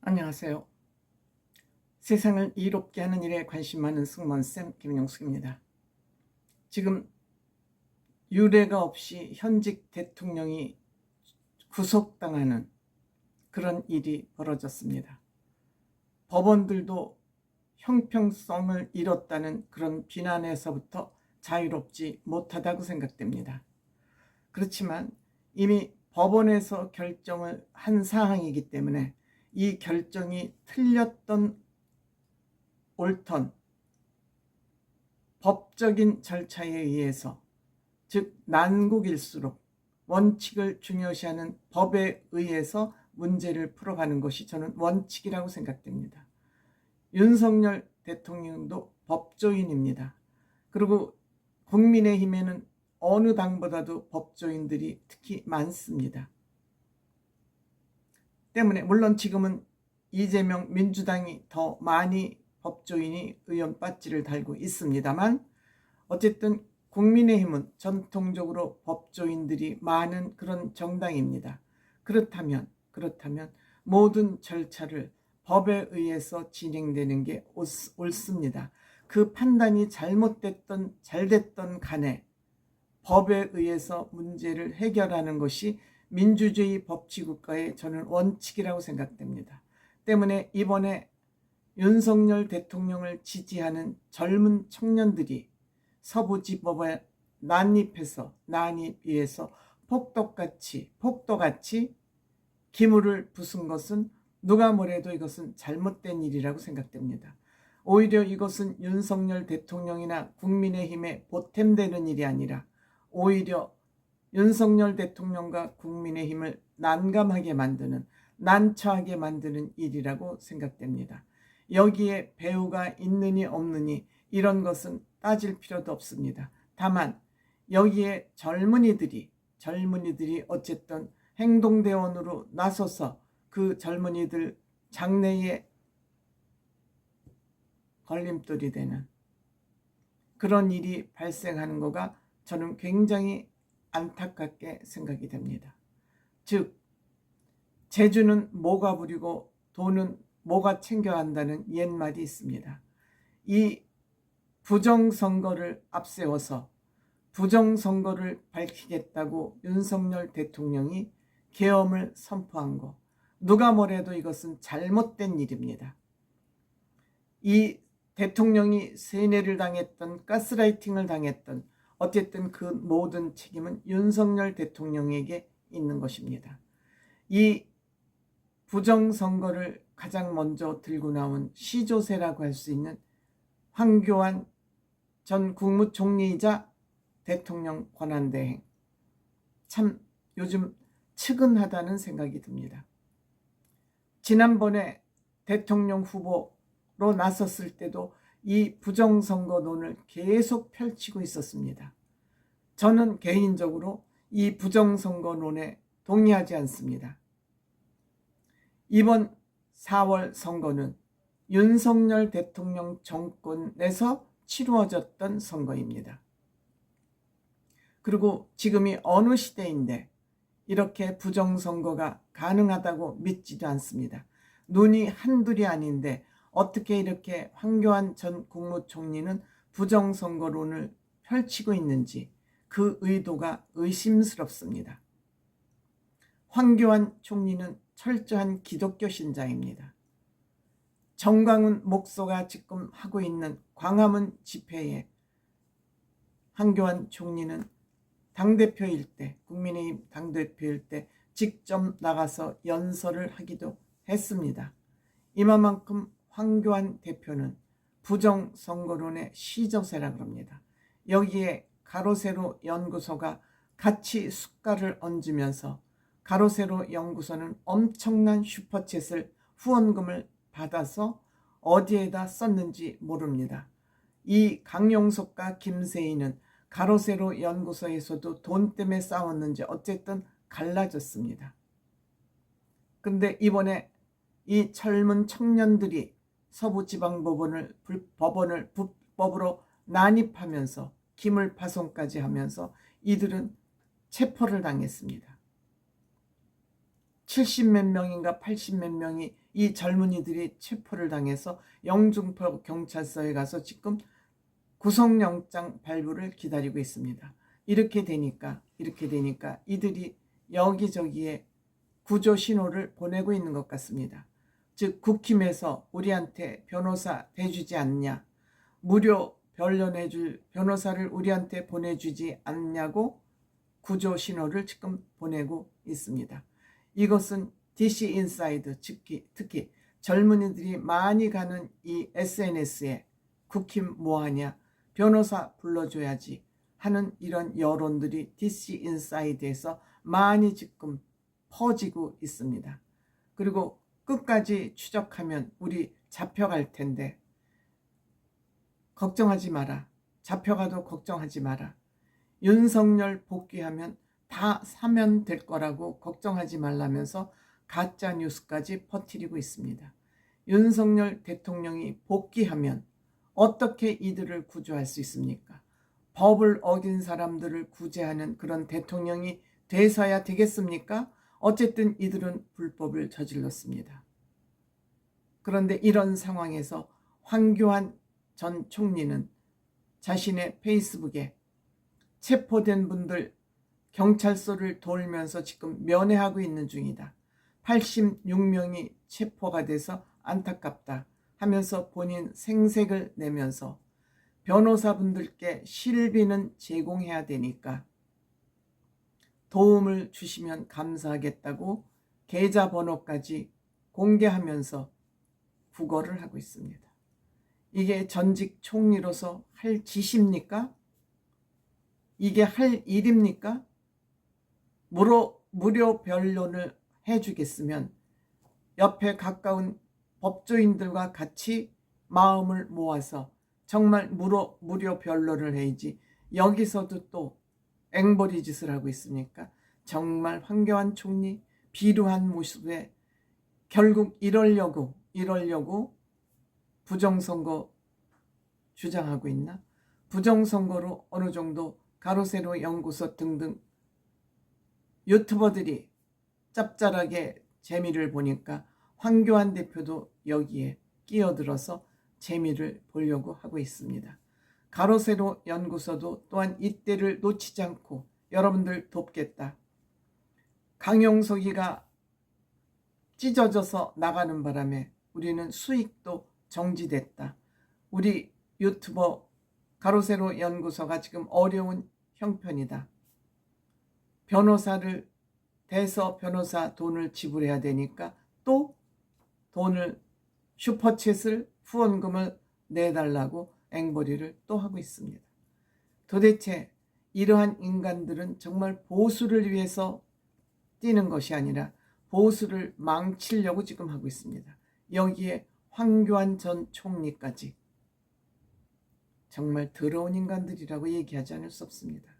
안녕하세요. 세상을 이롭게 하는 일에 관심 많은 승무원쌤 김영숙입니다. 지금 유례가 없이 현직 대통령이 구속당하는 그런 일이 벌어졌습니다. 법원들도 형평성을 잃었다는 그런 비난에서부터 자유롭지 못하다고 생각됩니다. 그렇지만 이미 법원에서 결정을 한 사항이기 때문에 이 결정이 틀렸던 옳던 법적인 절차에 의해서, 즉 난국일수록 원칙을 중요시하는 법에 의해서 문제를 풀어가는 것이 저는 원칙이라고 생각됩니다. 윤석열 대통령도 법조인입니다. 그리고 국민의힘에는 어느 당보다도 법조인들이 특히 많습니다. 때문에 물론 지금은 이재명 민주당이 더 많이 법조인이 의원 배지를 달고 있습니다만, 어쨌든 국민의힘은 전통적으로 법조인들이 많은 그런 정당입니다. 그렇다면 모든 절차를 법에 의해서 진행되는 게 옳습니다. 그 판단이 잘못됐던 잘됐던 간에 법에 의해서 문제를 해결하는 것이 민주주의 법치국가의 저는 원칙이라고 생각됩니다. 때문에 이번에 윤석열 대통령을 지지하는 젊은 청년들이 서부지법에 난입해서 폭도같이 기물을 부순 것은 누가 뭐래도 이것은 잘못된 일이라고 생각됩니다. 오히려 이것은 윤석열 대통령이나 국민의힘에 보탬되는 일이 아니라 오히려 윤석열 대통령과 국민의힘을 난감하게 만드는, 난처하게 만드는 일이라고 생각됩니다. 여기에 배우가 있느니 없느니 이런 것은 따질 필요도 없습니다. 다만 여기에 젊은이들이 어쨌든 행동대원으로 나서서 그 젊은이들 장래에 걸림돌이 되는 그런 일이 발생하는 거가 저는 굉장히 안타깝게 생각이 됩니다. 즉, 재주는 모가 부리고 돈은 모가 챙겨야 한다는 옛말이 있습니다. 이 부정선거를 앞세워서 부정선거를 밝히겠다고 윤석열 대통령이 계엄을 선포한 거, 누가 뭐래도 이것은 잘못된 일입니다. 이 대통령이 세뇌를 당했던, 가스라이팅을 당했던, 어쨌든 그 모든 책임은 윤석열 대통령에게 있는 것입니다. 이 부정선거를 가장 먼저 들고 나온 시조새라고 할 수 있는 황교안 전 국무총리이자 대통령 권한대행, 참 요즘 측은하다는 생각이 듭니다. 지난번에 대통령 후보로 나섰을 때도 이 부정선거론을 계속 펼치고 있었습니다. 저는 개인적으로 이 부정선거론에 동의하지 않습니다. 이번 4월 선거는 윤석열 대통령 정권에서 치루어졌던 선거입니다. 그리고 지금이 어느 시대인데 이렇게 부정선거가 가능하다고 믿지도 않습니다. 눈이 한둘이 아닌데 어떻게 이렇게 황교안 전 국무총리는 부정선거론을 펼치고 있는지 그 의도가 의심스럽습니다. 황교안 총리는 철저한 기독교 신자입니다. 정광훈 목사가 지금 하고 있는 광화문 집회에 황교안 총리는 당대표일 때, 국민의힘 당대표일 때 직접 나가서 연설을 하기도 했습니다. 이만큼 황교안 대표는 부정선거론의 시조새라 그럽니다. 여기에 가로세로 연구소가 같이 숟갈을 얹으면서 가로세로 연구소는 엄청난 슈퍼챗을 후원금을 받아서 어디에다 썼는지 모릅니다. 이 강용석과 김세희는 가로세로 연구소에서도 돈 때문에 싸웠는지 어쨌든 갈라졌습니다. 근데 이번에 이 젊은 청년들이 서부지방법원을 불법으로 난입하면서 기물 파손까지 하면서 이들은 체포를 당했습니다. 70몇 명인가 80몇 명이 이 젊은이들이 체포를 당해서 영등포 경찰서에 가서 지금 구속영장 발부를 기다리고 있습니다. 이렇게 되니까 이들이 여기저기에 구조 신호를 보내고 있는 것 같습니다. 즉 국힘에서 우리한테 변호사 대주지 않냐, 무료 변론해줄 변호사를 우리한테 보내주지 않냐고 구조 신호를 지금 보내고 있습니다. 이것은 DC 인사이드, 특히 젊은이들이 많이 가는 이 SNS에 국힘 뭐하냐, 변호사 불러줘야지 하는 이런 여론들이 DC 인사이드에서 많이 지금 퍼지고 있습니다. 그리고 끝까지 추적하면 우리 잡혀갈 텐데 걱정하지 마라. 잡혀가도 걱정하지 마라. 윤석열 복귀하면 다 사면 될 거라고 걱정하지 말라면서 가짜 뉴스까지 퍼뜨리고 있습니다. 윤석열 대통령이 복귀하면 어떻게 이들을 구조할 수 있습니까? 법을 어긴 사람들을 구제하는 그런 대통령이 돼서야 되겠습니까? 어쨌든 이들은 불법을 저질렀습니다. 그런데 이런 상황에서 황교안 전 총리는 자신의 페이스북에 체포된 분들 경찰서를 돌면서 지금 면회하고 있는 중이다. 86명이 체포가 돼서 안타깝다 하면서 본인 생색을 내면서 변호사분들께 실비는 제공해야 되니까 도움을 주시면 감사하겠다고 계좌번호까지 공개하면서 구걸을 하고 있습니다. 이게 전직 총리로서 할 짓입니까? 이게 할 일입니까? 무료 변론을 해주겠으면 옆에 가까운 법조인들과 같이 마음을 모아서 정말 무료 변론을 해야지 여기서도 또 앵벌이 짓을 하고 있으니까 정말 황교안 총리 비루한 모습에 결국 이러려고 부정선거 주장하고 있나? 부정선거로 어느 정도 가로세로 연구소 등등 유튜버들이 짭짤하게 재미를 보니까 황교안 대표도 여기에 끼어들어서 재미를 보려고 하고 있습니다. 가로세로 연구소도 또한 이때를 놓치지 않고 여러분들 돕겠다. 강용석이가 찢어져서 나가는 바람에 우리는 수익도 정지됐다. 우리 유튜버 가로세로 연구소가 지금 어려운 형편이다. 변호사를 대서 변호사 돈을 지불해야 되니까 또 돈을 슈퍼챗을 후원금을 내달라고 앵벌이를 또 하고 있습니다. 도대체 이러한 인간들은 정말 보수를 위해서 뛰는 것이 아니라 보수를 망치려고 지금 하고 있습니다. 여기에 황교안 전 총리까지 정말 더러운 인간들이라고 얘기하지 않을 수 없습니다.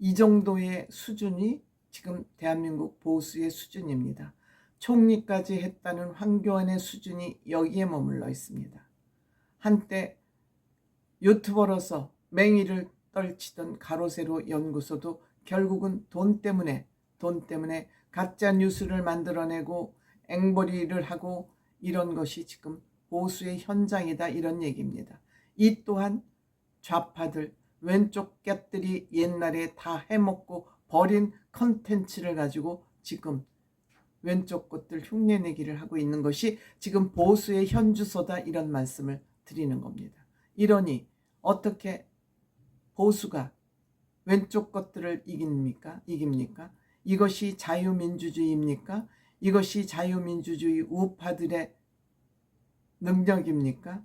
이 정도의 수준이 지금 대한민국 보수의 수준입니다. 총리까지 했다는 황교안의 수준이 여기에 머물러 있습니다. 한때 유튜버로서 맹위를 떨치던 가로세로 연구소도 결국은 돈 때문에 가짜 뉴스를 만들어내고 앵벌이를 하고 이런 것이 지금 보수의 현장이다, 이런 얘기입니다. 이 또한 좌파들, 왼쪽 깻들이 옛날에 다 해먹고 버린 컨텐츠를 가지고 지금 왼쪽 것들 흉내내기를 하고 있는 것이 지금 보수의 현주소다, 이런 말씀을 드리는 겁니다. 이러니 어떻게 보수가 왼쪽 것들을 이깁니까? 이것이 자유민주주의입니까? 이것이 자유민주주의 우파들의 능력입니까?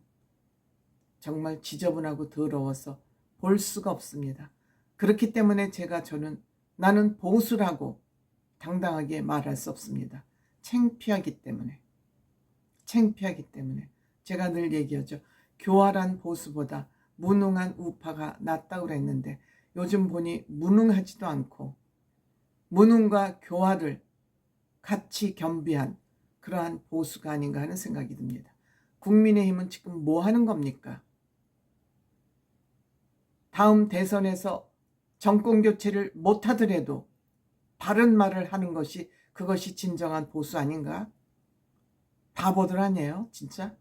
정말 지저분하고 더러워서 볼 수가 없습니다. 그렇기 때문에 저는 나는 보수라고 당당하게 말할 수 없습니다. 창피하기 때문에. 제가 늘 얘기하죠. 교활한 보수보다 무능한 우파가 낫다고 그랬는데 요즘 보니 무능하지도 않고 무능과 교활을 같이 겸비한 그러한 보수가 아닌가 하는 생각이 듭니다. 국민의힘은 지금 뭐 하는 겁니까? 다음 대선에서 정권 교체를 못하더라도 바른 말을 하는 것이 그것이 진정한 보수 아닌가? 바보들 아니에요 진짜?